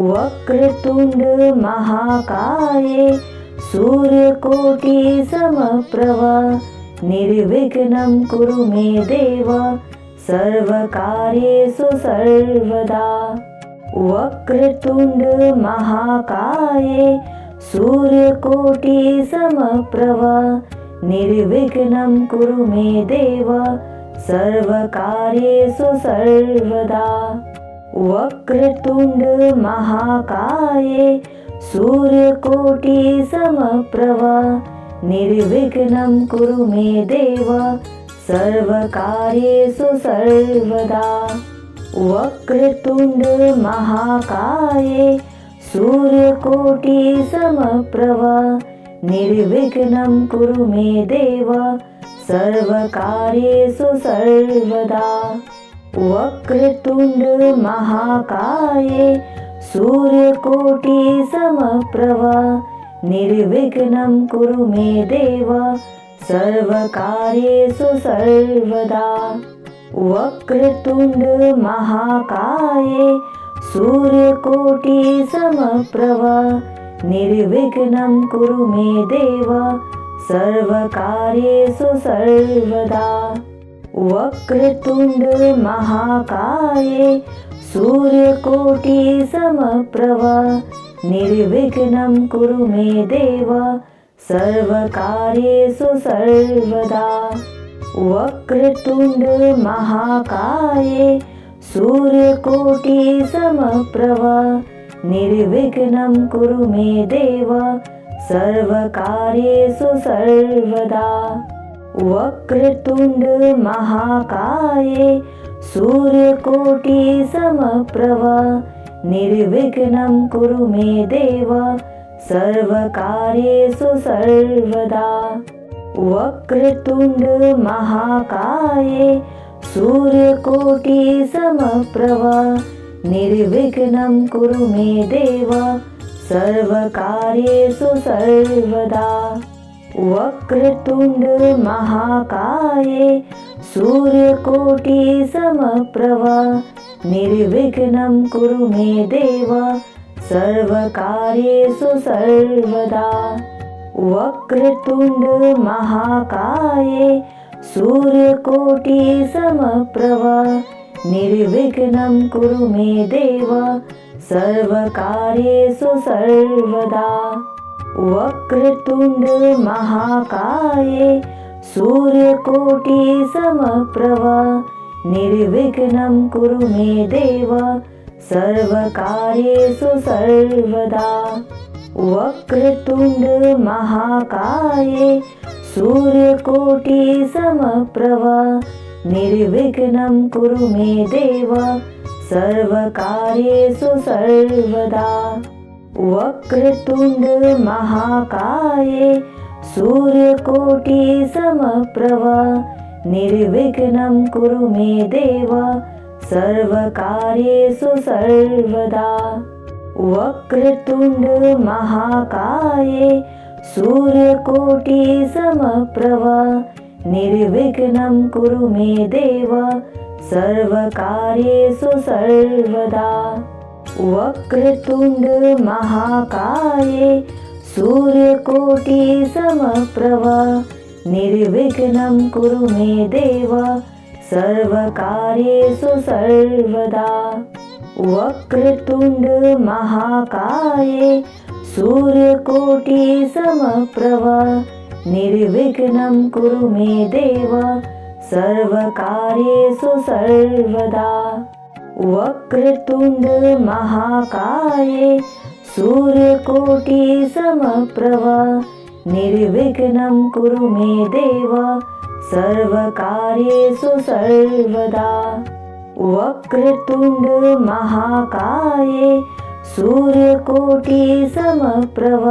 वक्रतुंड महाकाय सूर्यकोटि समप्रभ निर्विघ्नं कुरु मे देव सर्वकार्येषु सर्वदा। वक्रतुंड महाकाय सूर्यकोटि समप्रभ निर्विघ्नं कुरु मे देव सर्वकार्येषु सर्वदा। वक्रतुंड महाकाय सूर्यकोटि समप्रभ निर्विघ्नं कुरु मे देव सर्वकार्येषु सर्वदा। वक्रतुंड महाकाय सूर्यकोटि समप्रभ निर्विघ्नं कुरु मे देव सर्वकार्येषु सर्वदा। वक्रतुंड महाकाय सूर्यकोटि समप्रभ निर्विघ्नं कुरु मे देव सर्वकार्येषु सर्वदा। वक्रतुंड महाकाय सूर्यकोटि समप्रभ निर्विघ्नं कुरु मे देव सर्वकार्येषु सर्वदा। वक्रतुंड महाकाय सूर्यकोटि समप्रभ निर्विघ्नं कुरु मे देव सर्वकार्येषु सर्वदा। वक्रतुंड महाकाय सूर्यकोटि समप्रभ निर्विघ्नं कुरु मे देव सर्वकार्येषु सर्वदा। वक्रतुंड महाकाय सूर्यकोटि समप्रभ निर्विघ्नं कुरु मे देव सर्वकार्येषु सर्वदा। वक्रतुंड महाकाय सूर्यकोटि समप्रभ निर्विघ्नं कुरु मे देव सर्वकार्येषु सर्वदा। वक्रतुंड महाकाय सूर्यकोटि समप्रभ निर्विघ्नं कुरु मे देव सर्वकार्येषु सर्वदा। वक्रतुंड महाकाय सूर्यकोटि समप्रभ निर्विघ्नं कुरु मे देव सर्वकार्येषु सर्वदा। वक्रतुंड महाकाय सूर्यकोटि समप्रभ निर्विघ्नं कुरु मे देव सर्वकार्येषु सर्वदा। वक्रतुंड महाकाय सूर्यकोटि समप्रभ निर्विघ्नं कुरु मे देव सर्वकार्येषु सर्वदा। वक्रतुंड महाकाय सूर्यकोटि समप्रभ निर्विघ्नं कुरु मे देव सर्वकार्येषु सर्वदा। वक्रतुंड महाकाय सूर्यकोटि समप्रभ निर्विघ्नं कुरु मे देव सर्वकार्येषु सर्वदा। वक्रतुंड महाकाय सूर्यकोटि समप्रभ निर्विघ्नं कुरु मे देव सर्वकार्येषु सर्वदा। वक्रतुंड महाकाय सूर्यकोटि समप्रभ निर्विघ्नं कुरु मे देव सर्वकार्येषु सर्वदा। वक्रतुंड महाकाय सूर्यकोटि समप्रभ निर्विघ्नं कुरु मे देव सर्वकार्येषु सर्वदा। वक्रतुंड महाकाय सूर्यकोटि समप्रभ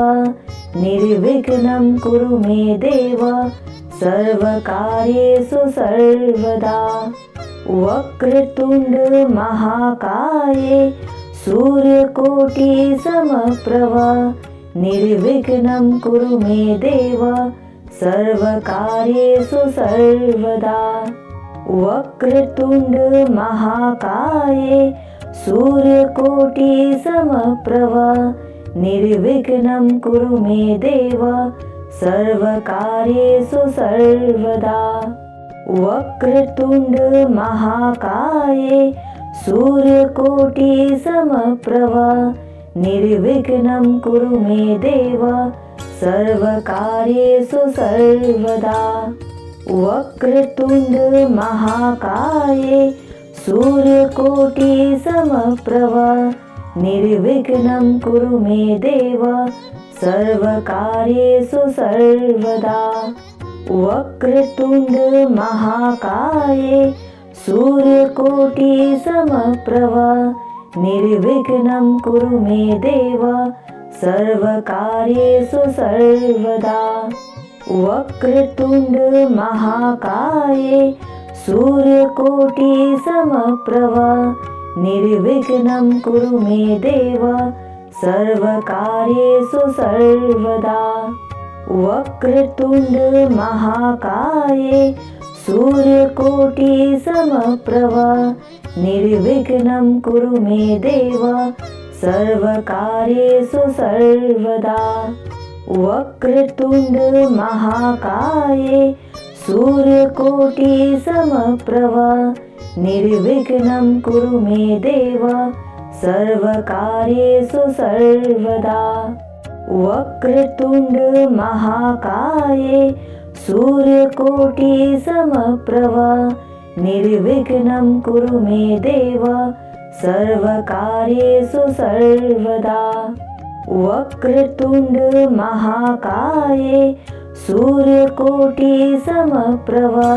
निर्विघ्नं कुरु मे देव सर्वकार्येषु सर्वदा। वक्रतुंड महाकाय सूर्यकोटि समप्रभ निर्विघ्नं कुरु मे देव सर्वकार्येषु सर्वदा। वक्रतुण्ड महाकाये सूर्यकोटि समप्रभा निर्विघ्नं कुरु मे देव सर्वकार्येषु सर्वदा। वक्रतुण्ड महाकाये सूर्यकोटि समप्रभा निर्विघ्नं कुरु मे देव सर्वकार्येषु सर्वदा। वक्रतुण्ड महाकाये सूर्यकोटि समप्रभा निर्विघ्नं कुरु मे देव सर्वकार्येषु सर्वदा। वक्रतुण्ड महाकाये सूर्यकोटि समप्रभा निर्विघ्नं कुरु मे देव सर्वकार्येषु सर्वदा। वक्रतुण्ड महाकाये सूर्यकोटि समप्रभा निर्विघ्नं कुरु मे देव सर्वकार्येषु सर्वदा। वक्रतुण्ड महाकाये सूर्यकोटि समप्रभा निर्विघ्नं कुरु मे देव सर्वकार्येषु सर्वदा। वक्रतुण्ड महाकाये सूर्यकोटि समप्रभा निर्विघ्नं कुरु मे देव सर्वकार्येषु सर्वदा। वक्रतुण्ड महाकाये सूर्यकोटि समप्रभा निर्विघ्नं कुरु मे देव सर्वकार्येषु सर्वदा। वक्रतुण्ड महाकाये सूर्यकोटि समप्रभा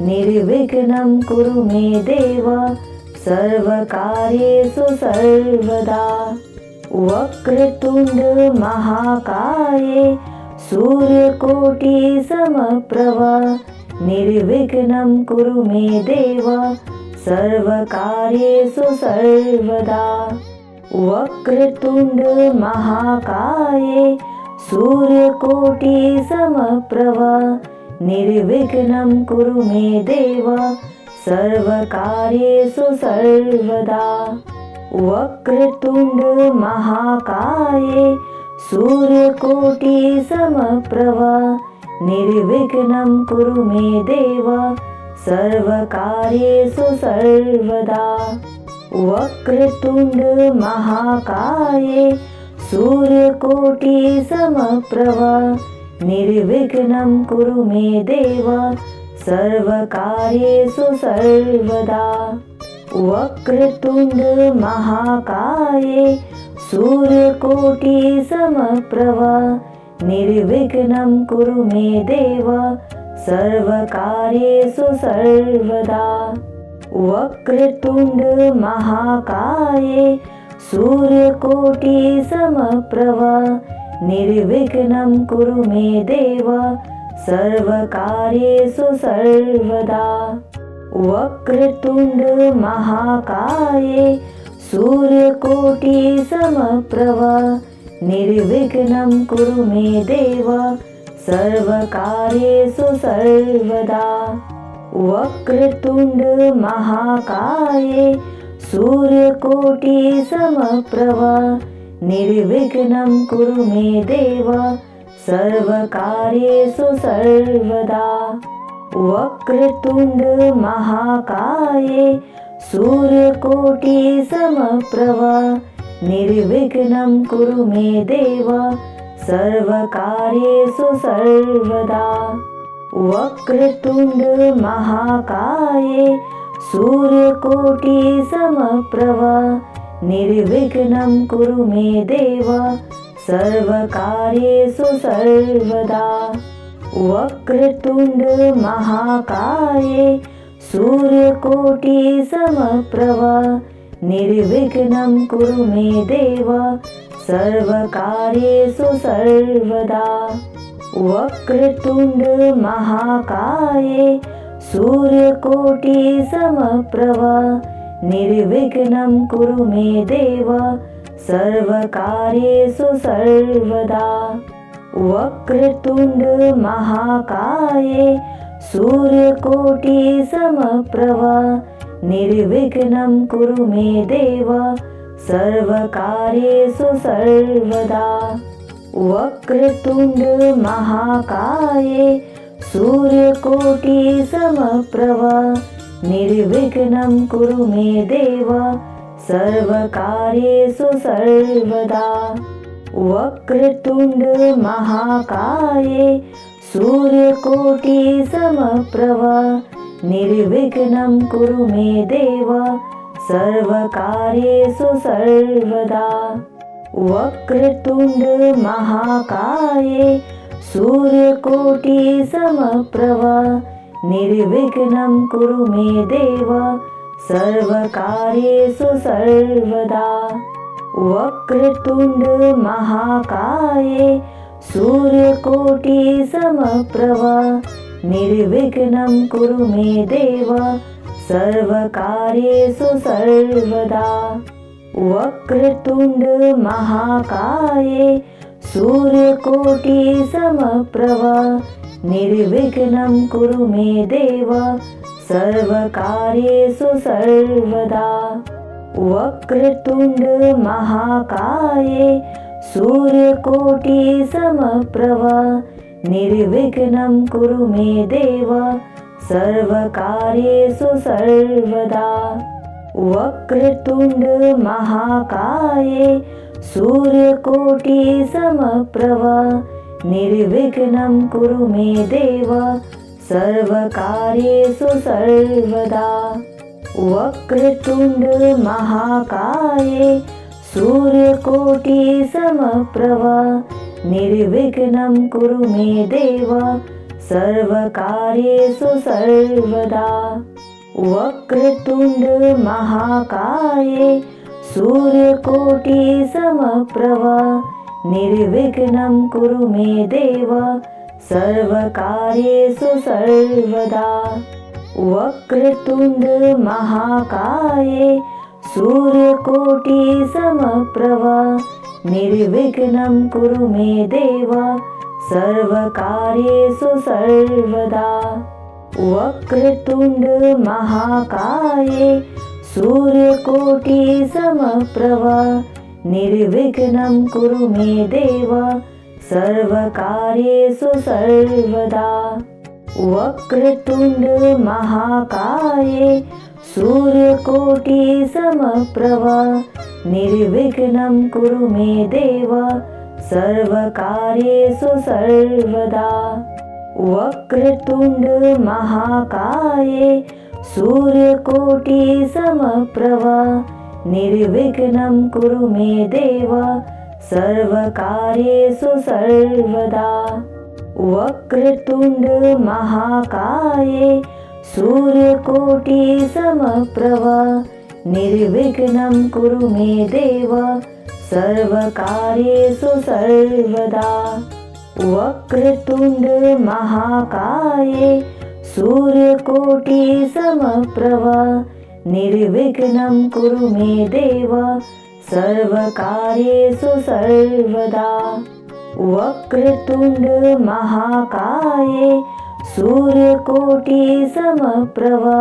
निर्विघ्नं कुरु मे देव सर्वकार्येषु सर्वदा। वक्रतुण्ड महाकाये सूर्यकोटि समप्रभा निर्विघ्नं कुरु मे देव सर्वकार्येषु सर्वदा। वक्रतुण्ड महाकाये सूर्यकोटि समप्रभा निर्विघ्नं कुरु मे देव सर्वकार्येषु सर्वदा। वक्रतुण्ड महाकाये सूर्यकोटि समप्रभा निर्विघ्नं कुरु मे देव सर्वकार्येषु सर्वदा। वक्रतुण्ड महाकाये सूर्यकोटि समप्रभा निर्विघ्नं कुरु मे देव सर्वकार्येषु सर्वदा। वक्रतुण्ड महाकाये सूर्यकोटि समप्रभा निर्विघ्नं कुरु मे देव सर्वकार्येषु सर्वदा। वक्रतुण्ड महाकाये सूर्यकोटि समप्रभा निर्विघ्नं कुरु मे देव सर्वकार्येषु सर्वदा। वक्रतुण्ड महाकाये सूर्यकोटि समप्रभा निर्विघ्नं कुरु मे देव सर्वकार्येषु सर्वदा। वक्रतुण्ड महाकाये सूर्यकोटि समप्रभा निर्विघ्नं कुरु मे देव सर्वकार्येषु सर्वदा। वक्रतुण्ड महाकाये सूर्यकोटि समप्रभा निर्विघ्नं कुरु मे देव सर्वकार्येषु सर्वदा। वक्रतुण्ड महाकाये सूर्यकोटि समप्रभा निर्विघ्नं कुरु मे देव सर्वकार्येषु सर्वदा। वक्रतुण्ड महाकाये सूर्यकोटि समप्रभा निर्विघ्नं कुरु मे देव सर्वकार्येषु सर्वदा। वक्रतुण्ड महाकाये सूर्यकोटि समप्रभा निर्विघ्नं कुरु मे देव सर्वकार्येषु सर्वदा। वक्रतुण्ड महाकाये सूर्यकोटि समप्रभा निर्विघ्नं कुरु मे देव सर्वकार्येषु सर्वदा। वक्रतुण्ड महाकाये सूर्यकोटि समप्रभा निर्विघ्नं कुरु मे देव सर्वकार्येषु सर्वदा। वक्रतुण्ड महाकाये सूर्यकोटि समप्रभा निर्विघ्नं कुरु मे देव सर्वकार्येषु सर्वदा। वक्रतुण्ड महाकाये सूर्यकोटि समप्रभा निर्विघ्नं कुरु मे देव सर्वकार्येषु सर्वदा। वक्रतुण्ड महाकाये सूर्यकोटि समप्रभा निर्विघ्नं कुरु मे देव सर्वकार्येषु सर्वदा। वक्रतुण्ड महाकाये सूर्यकोटि समप्रभा निर्विघ्नं कुरु मे देव सर्वकार्येषु सर्वदा। वक्रतुण्ड महाकाये सूर्यकोटि समप्रभा निर्विघ्नं कुरु मे देव सर्वकार्येषु सर्वदा। वक्रतुण्ड महाकाये सूर्यकोटि समप्रभा निर्विघ्नं कुरु मे देव सर्वकार्येषु सर्वदा। वक्रतुण्ड महाकाये सूर्यकोटि समप्रभा निर्विघ्नं कुरु मे देव सर्वकार्येषु सर्वदा। वक्रतुण्ड महाकाये सूर्यकोटि समप्रभा निर्विघ्नं कुरु मे देव सर्वकार्येषु सर्वदा। वक्रतुण्ड महाकाये सूर्यकोटि समप्रभा निर्विघ्नं कुरु मे देव सर्वकार्येषु सर्वदा। वक्रतुण्ड महाकाये सूर्यकोटि समप्रभा निर्विघ्नं कुरु मे देव सर्वकार्येषु सर्वदा। वक्रतुण्ड महाकाये सूर्यकोटि समप्रभा निर्विघ्नं कुरु मे देव सर्वकार्येषु सर्वदा। वक्रतुण्ड महाकाये सूर्यकोटि समप्रभा निर्विघ्नं कुरु मे देव सर्वकार्येषु सर्वदा। वक्रतुण्ड महाकाये सूर्यकोटि समप्रभा निर्विघ्नं कुरु मे देव सर्वकार्येषु सर्वदा। वक्रतुण्ड महाकाये सूर्यकोटि समप्रभा निर्विघ्नं कुरु मे देव सर्वकार्येषु सर्वदा। वक्रतुण्ड महाकाये सूर्यकोटि समप्रभा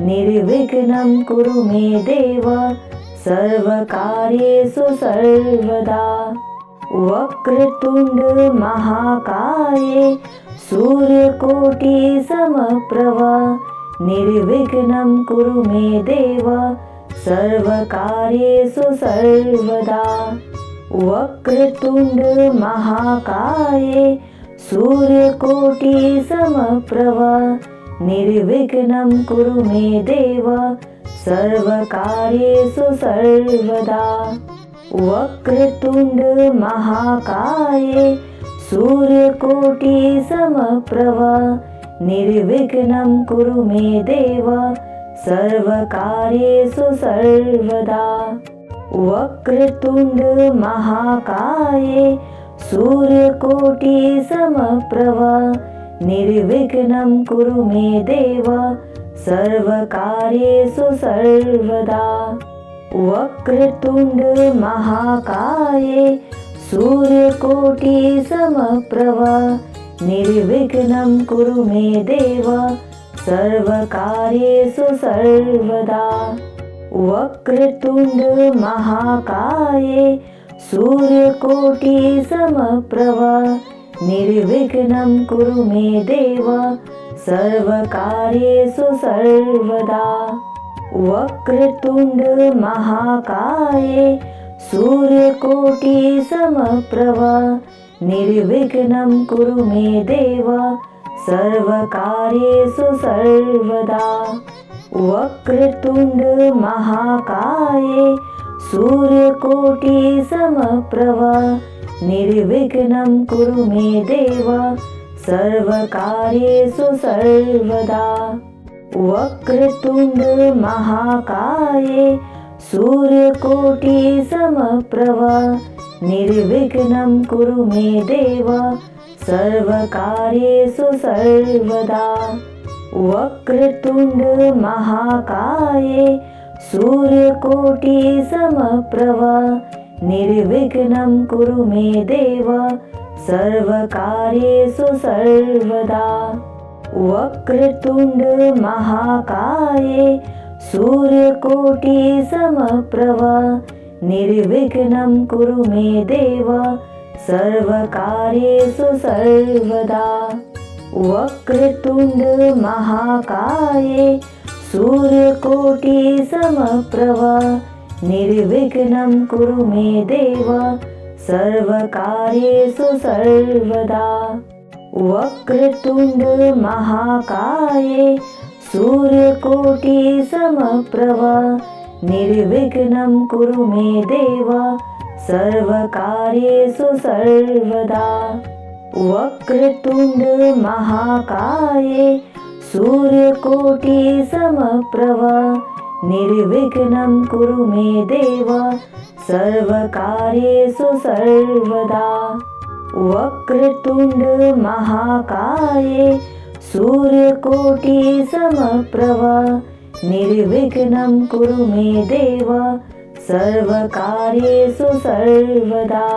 निर्विघ्नं कुरु मे देव सर्वकार्येषु सर्वदा। वक्रतुण्ड महाकाये सूर्यकोटि समप्रभा निर्विघ्नं कुरु मे देव सर्वकार्येषु सर्वदा। वक्रतुण्ड महाकाये सूर्यकोटि समप्रभा निर्विघ्नं कुरु मे देव सर्वकार्येषु सर्वदा। वक्रतुण्ड महाकाये सूर्यकोटि समप्रभा निर्विघ्नं कुरु मे देव सर्वकार्येषु सर्वदा। वक्रतुण्ड महाकाये सूर्यकोटि समप्रभा निर्विघ्नं कुरु मे देव सर्वकार्येषु सर्वदा। वक्रतुण्ड महाकाये सूर्यकोटि समप्रभा निर्विघ्नं कुरु मे देव सर्वकार्येषु सर्वदा। वक्रतुण्ड महाकाये सूर्यकोटिसमप्रभा निर्विघ्नं कुरु मे देव सर्वकार्येषु सर्वदा। वक्रतुण्ड महाकाये सूर्यकोटिसमप्रभा निर्विघ्नं कुरु मे देव सर्वकार्येषु सर्वदा। वक्रतुण्ड महाकाये सूर्यकोटिसमप्रभा निर्विघ्नं कुरु मे देव सर्वकार्येषु सर्वदा। वक्रतुण्ड महाकाये सूर्यकोटिसमप्रभा निर्विघ्नं कुरु मे देव सर्वकार्येषु सर्वदा। वक्रतुण्ड महाकाये सूर्यकोटिसमप्रभा निर्विघ्नं कुरु मे देव सर्वकार्येषु सर्वदा। वक्रतुण्ड महाकाये सूर्यकोटिसमप्रभा निर्विघ्नं कुरु मे देव सर्वकार्येषु सर्वदा। वक्रतुण्ड महाकाये सूर्यकोटिसमप्रभा निर्विघ्नं कुरु मे देव सर्वकार्येषु सर्वदा। वक्रतुण्ड महाकाये सूर्यकोटिसमप्रभा निर्विघ्नं कुरु मे देव सर्वकार्येषु सर्वदा। वक्रतुण्ड महाकाये सूर्यकोटिसमप्रभा निर्विघ्नं कुरु मे देव सर्वकार्येषु सर्वदा। वक्रतुण्ड महाकाये सूर्यकोटिसमप्रभा निर्विघ्नं कुरु मे देव सर्वकार्येषु सर्वदा।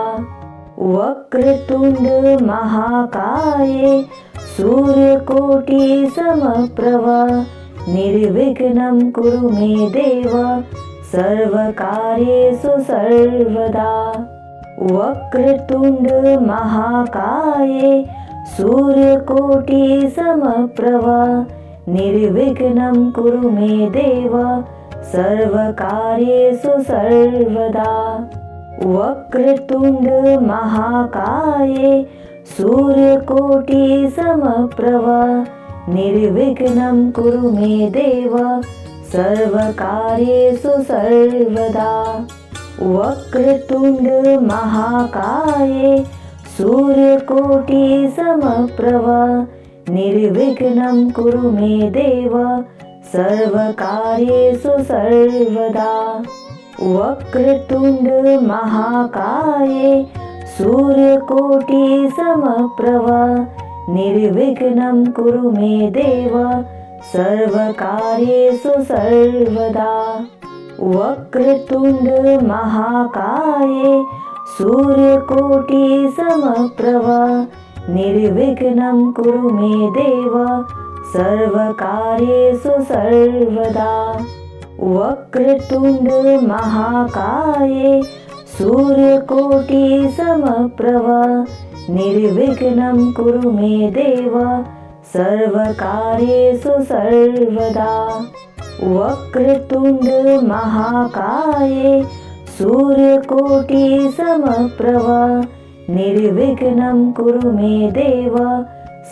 वक्रतुण्ड महाकाये सूर्यकोटिसमप्रभा निर्विघ्नं कुरु मे देव सर्वकार्येषु सर्वदा। वक्रतुण्ड महाकाये सूर्यकोटिसमप्रभा निर्विघ्नं कुरु मे देव सर्वकार्येषु सर्वदा। वक्रतुण्ड महाकाये सूर्यकोटिसमप्रभा निर्विघ्नं कुरु मे देव सर्वकार्येषु सर्वदा। वक्रतुण्ड महाकाये सूर्यकोटिसमप्रभा निर्विघ्नं कुरु मे देव सर्वकार्येषु सर्वदा। वक्रतुण्ड महाकाये सूर्यकोटिसमप्रभा निर्विघ्नं कुरु मे देव सर्वकार्येषु सर्वदा। वक्रतुण्ड महाकाये सूर्यकोटिसमप्रभा निर्विघ्नं कुरु मे देव सर्वकार्येषु सर्वदा। वक्रतुण्ड महाकाये सूर्यकोटिसमप्रभा निर्विघ्नं कुरु मे देव सर्वकार्येषु सर्वदा। वक्रतुण्ड महाकाये सूर्यकोटिसमप्रभा निर्विघ्नं कुरु मे देव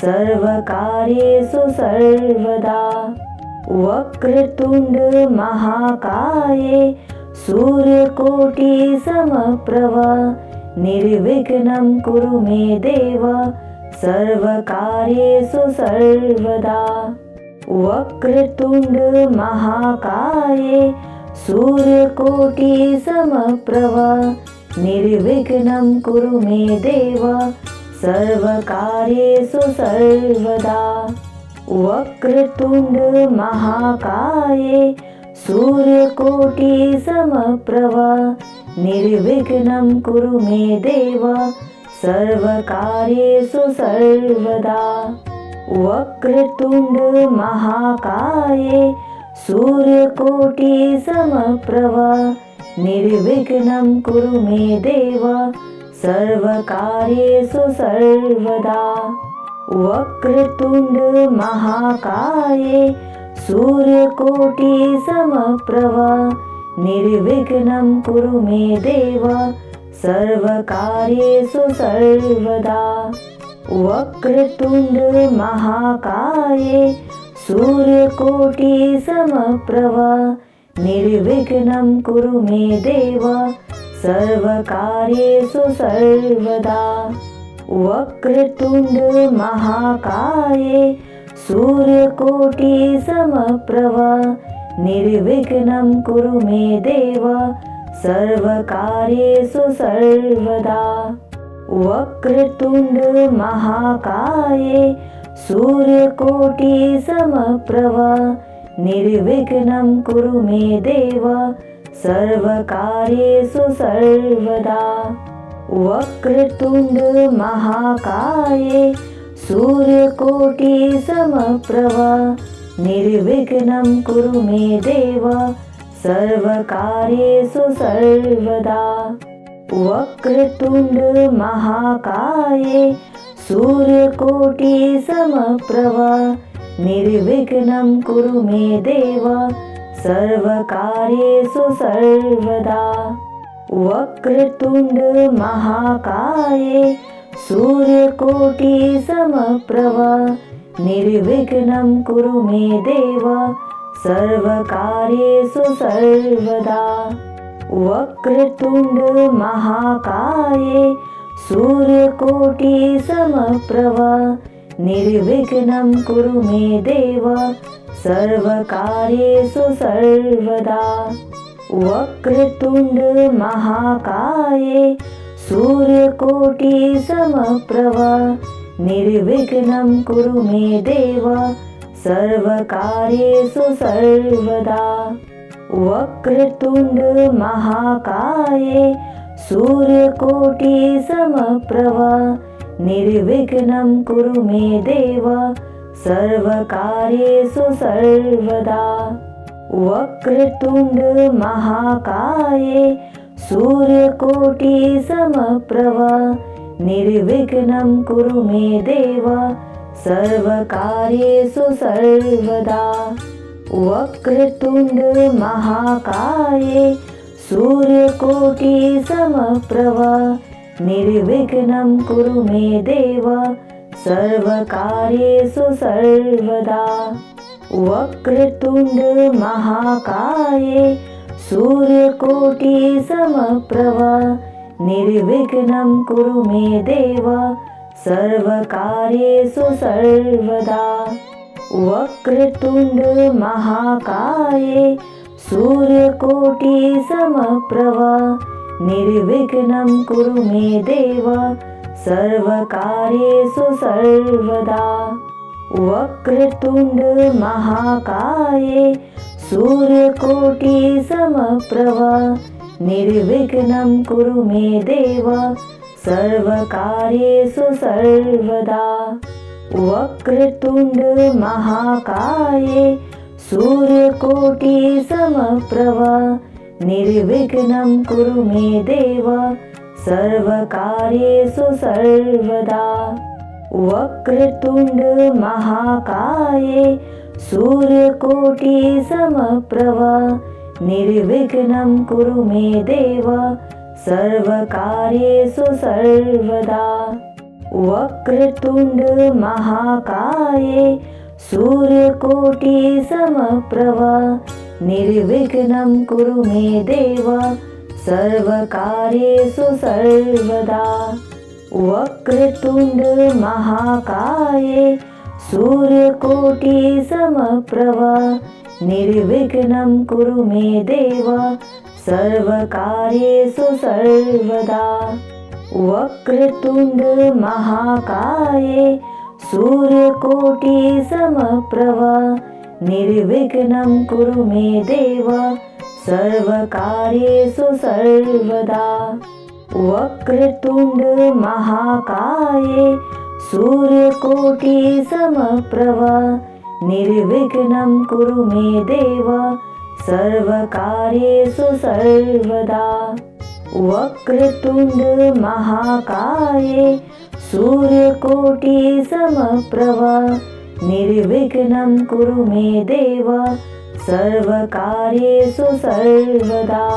सर्वकार्येषु सर्वदा। वक्रतुण्ड महाकाये सूर्यकोटिसमप्रभा निर्विघ्नं कुरु मे देव सर्वकार्येषु सर्वदा। वक्रतुण्ड महाकाये सूर्यकोटिसमप्रभा निर्विघ्नं कुरु मे देव सर्वकार्येषु सर्वदा। वक्रतुण्ड महाकाये सूर्यकोटिसमप्रभा निर्विघ्नं कुरु मे देव सर्वकार्येषु सर्वदा। वक्रतुण्ड महाकाये सूर्यकोटिसमप्रभा निर्विघ्नं कुरु मे देव सर्वकार्येषु सर्वदा। वक्रतुण्ड महाकाये सूर्यकोटिसमप्रभा निर्विघ्नं कुरु मे देव सर्वकार्येषु सर्वदा। वक्रतुण्ड महाकाये सूर्यकोटिसमप्रभा निर्विघ्नं कुरु मे देव सर्वकार्येषु सर्वदा। वक्रतुण्ड महाकाये सूर्यकोटिसमप्रभा निर्विघ्नं कुरु मे देव सर्वकार्येषु सर्वदा। वक्रतुण्ड महाकाये सूर्यकोटिसमप्रभा निर्विघ्नं कुरु मे देव सर्वकार्येषु सर्वदा। वक्रतुण्ड महाकाये सूर्यकोटिसमप्रभा निर्विघ्नं कुरु मे देव सर्वकार्येषु सर्वदा। वक्रतुण्ड महाकाये सूर्यकोटिसमप्रभा निर्विघ्नं कुरु मे देव सर्वकार्येषु सर्वदा। वक्रतुण्ड महाकाये सूर्यकोटिसमप्रभा निर्विघ्नं कुरु मे देव सर्वकार्येषु सर्वदा। वक्रतुण्ड महाकाये सूर्यकोटिसमप्रभा निर्विघ्नं कुरु मे देव सर्वकार्येषु सर्वदा। वक्रतुण्ड महाकाये सूर्यकोटिसमप्रभा निर्विघ्नं कुरु मे देव सर्वकार्येषु सर्वदा। वक्रतुण्ड महाकाये सूर्यकोटिसमप्रभा निर्विघ्नं कुरु मे देव सर्वकार्येषु सर्वदा। वक्रतुण्ड महाकाये सूर्यकोटिसमप्रभा निर्विघ्नं कुरु मे देव सर्वकार्येषु सर्वदा। वक्रतुण्ड महाकाये सूर्यकोटिसमप्रभा निर्विघ्नं कुरु मे देव सर्वकार्येषु सर्वदा। वक्रतुण्ड महाकाये सूर्यकोटिसमप्रभा निर्विघ्नं कुरु मे देव सर्वकार्येषु सर्वदा। वक्रतुण्ड महाकाये सूर्यकोटिसमप्रभा निर्विघ्नं कुरु मे देव सर्वकार्येषु सर्वदा। वक्रतुण्ड महाकाये सूर्यकोटिसमप्रभा निर्विघ्नं कुरु मे देव सर्वकार्येषु सर्वदा। वक्रतुण्ड महाकाये सूर्यकोटिसमप्रभा निर्विघ्नं कुरु मे देव सर्वकार्येषु सर्वदा। वक्रतुण्ड महाकाये सूर्यकोटिसमप्रभा निर्विघ्नं कुरु मे देव सर्वकार्येषु सर्वदा। वक्रतुण्ड महाकाये सूर्यकोटिसमप्रभा निर्विघ्नं कुरु मे देव सर्वकार्येषु सर्वदा। वक्रतुण्ड महाकाये सूर्यकोटिसमप्रभा निर्विघ्नं कुरु मे देव सर्वकार्येषु सर्वदा। वक्रतुण्ड महाकाये सूर्यकोटिसमप्रभा निर्विघ्नं कुरु मे देव सर्वकार्येषु सर्वदा। वक्रतुण्ड महाकाये सूर्यकोटि समप्रभा निर्विघ्नं कुरु मे देव सर्वकार्येषु सर्वदा। वक्रतुण्ड महाकाये सूर्यकोटि समप्रभा निर्विघ्नं कुरु मे देव सर्वकार्येषु सर्वदा।